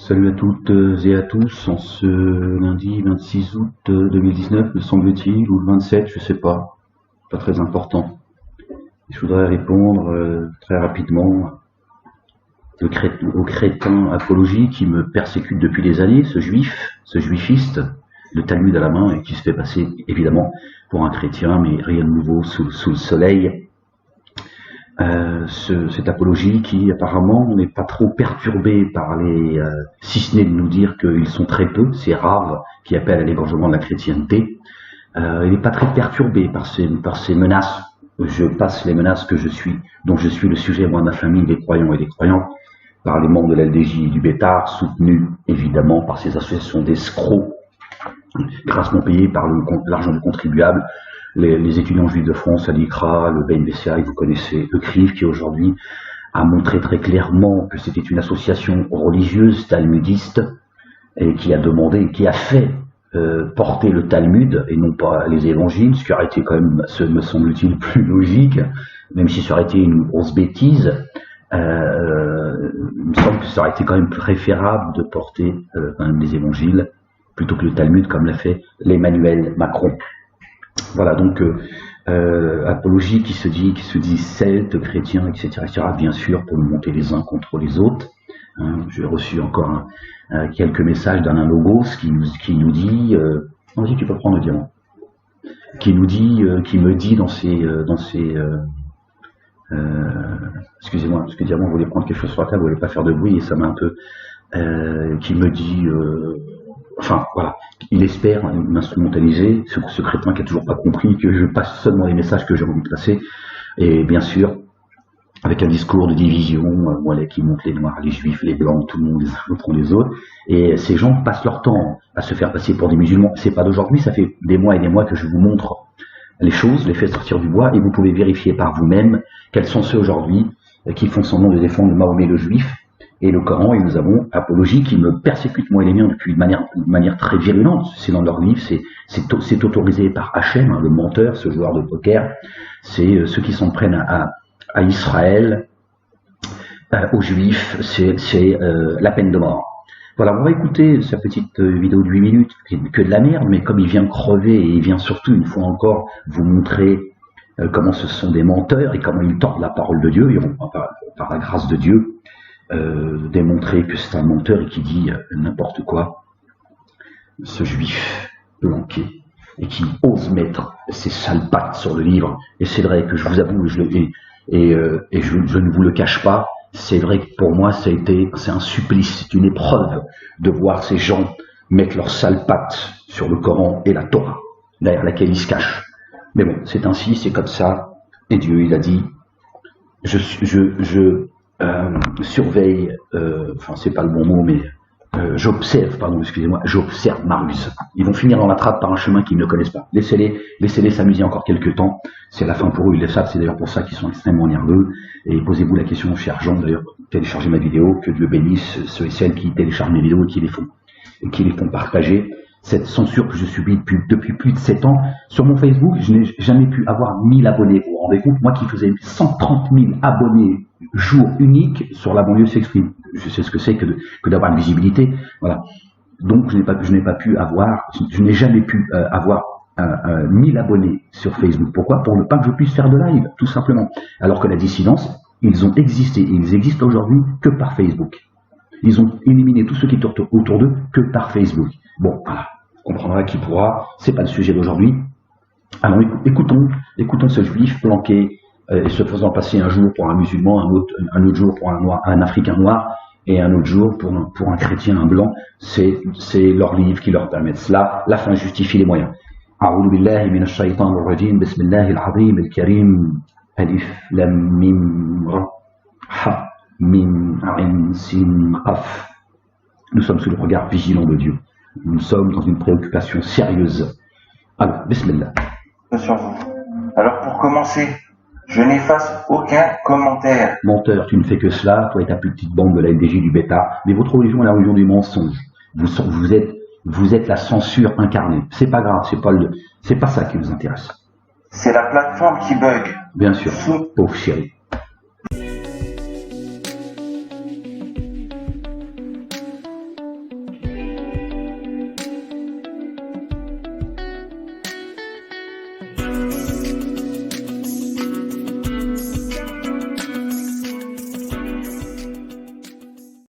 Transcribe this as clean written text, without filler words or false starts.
Salut à toutes et à tous, en ce lundi 26 août 2019, me semble-t-il, ou le 27, je sais pas très important. Je voudrais répondre très rapidement au crétin apologie qui me persécute depuis des années, ce juifiste, le Talmud à la main, et qui se fait passer évidemment pour un chrétien, mais rien de nouveau sous le soleil. Cette apologie qui apparemment n'est pas trop perturbée par les, si ce n'est de nous dire qu'ils sont très peu, ces raves qui appellent à l'égorgement de la chrétienté, il n'est pas très perturbé par ces menaces. Je passe les menaces dont je suis le sujet, moi, ma famille, des croyants et des croyantes, par les membres de l'LDJ et du Bétard, soutenus évidemment par ces associations d'escrocs, grassement payés par l'argent du contribuable. Les étudiants juifs de France, à l'ICRA, le BNBCA, vous connaissez le CRIF, qui aujourd'hui a montré très clairement que c'était une association religieuse talmudiste et qui a fait porter le Talmud et non pas les évangiles, ce qui aurait été quand même, me semble-t-il, plus logique, même si ça aurait été une grosse bêtise. Il me semble que ça aurait été quand même préférable de porter quand même les évangiles plutôt que le Talmud, comme l'a fait l'Emmanuel Macron. Voilà, donc apologie qui se dit celte, chrétien, etc., bien sûr, pour nous monter les uns contre les autres. J'ai reçu encore quelques messages d'Alain Logos qui nous dit, vas-y, tu peux prendre le diamant, qui me dit dans ses excusez-moi, parce que diamant voulait prendre quelque chose sur la table, voulait pas faire de bruit et ça m'a un peu, qui me dit, enfin voilà, il espère m'instrumentaliser, ce crétin qui a toujours pas compris que je passe seulement les messages que j'ai envie de passer, et bien sûr, avec un discours de division, voilà, qui montre les noirs, les juifs, les blancs, tout le monde les uns contre les autres, et ces gens passent leur temps à se faire passer pour des musulmans. C'est pas d'aujourd'hui, ça fait des mois et des mois que je vous montre les choses, les faits sortir du bois, et vous pouvez vérifier par vous-même quels sont ceux aujourd'hui qui font semblant de défendre Mahomet le juif et le Coran, et nous avons apologie qui me persécute moi et les miens depuis de manière très virulente. C'est dans leur livre, c'est autorisé par Hachem, le menteur, ce joueur de poker. C'est ceux qui s'en prennent à Israël, aux Juifs, c'est la peine de mort. Voilà, on va écouter sa petite vidéo de 8 minutes, qui est que de la merde, mais comme il vient crever et il vient surtout, une fois encore, vous montrer comment ce sont des menteurs et comment ils tordent la parole de Dieu, ils vont, par la grâce de Dieu, démontrer que c'est un menteur et qui dit n'importe quoi, ce juif planqué, et qui ose mettre ses sales pattes sur le livre. Et c'est vrai que je vous avoue, je ne vous le cache pas, c'est vrai que pour moi c'est un supplice, c'est une épreuve de voir ces gens mettre leurs sales pattes sur le Coran et la Torah, derrière laquelle ils se cachent. Mais bon, c'est ainsi, c'est comme ça, et Dieu il a dit, je surveille, enfin c'est pas le bon mot, mais j'observe ma ruse. Ils vont finir dans la trappe par un chemin qu'ils ne connaissent pas. Laissez-les s'amuser encore quelques temps. C'est la fin pour eux, ils le savent, c'est d'ailleurs pour ça qu'ils sont extrêmement nerveux. Et posez-vous la question, cher Jean, d'ailleurs, téléchargez ma vidéo, que Dieu bénisse ceux et celles qui téléchargent mes vidéos et qui les font partager. Cette censure que je subis depuis plus de 7 ans. Sur mon Facebook, je n'ai jamais pu avoir 1000 abonnés. Vous vous rendez compte, moi qui faisais 130 000 abonnés jour unique sur La Banlieue s'exprime. Je sais ce que c'est que d'avoir une visibilité. Voilà. Donc je n'ai jamais pu avoir 1000 abonnés sur Facebook. Pourquoi? Pour ne pas que je puisse faire de live, tout simplement. Alors que la dissidence, ils ont existé. Et ils existent aujourd'hui que par Facebook. Ils ont éliminé tous ceux qui étaient autour d'eux que par Facebook. Bon, voilà. On comprendra qui pourra. C'est pas le sujet d'aujourd'hui. Alors écoutons ce juif planqué et se faisant passer un jour pour un musulman, un autre jour pour un africain noir, et un autre jour pour un chrétien, un blanc. C'est leur livre qui leur permet cela. La fin justifie les moyens. A'oudhu billahi minash shaytanir rajim. Bismillahil azim al karim. Alif lam mim ra ha mim ain sin qaf. Nous sommes sous le regard vigilant de Dieu. Nous sommes dans une préoccupation sérieuse. Alors, bismillah. Sur vous. Alors pour commencer, je n'efface aucun commentaire. Menteur, tu ne fais que cela, toi et ta petite bande de la LDJ du bêta, mais votre religion est la religion du mensonge. Vous êtes la censure incarnée. C'est pas grave, c'est pas ça qui vous intéresse. C'est la plateforme qui bug. Bien sûr, pauvre chéri.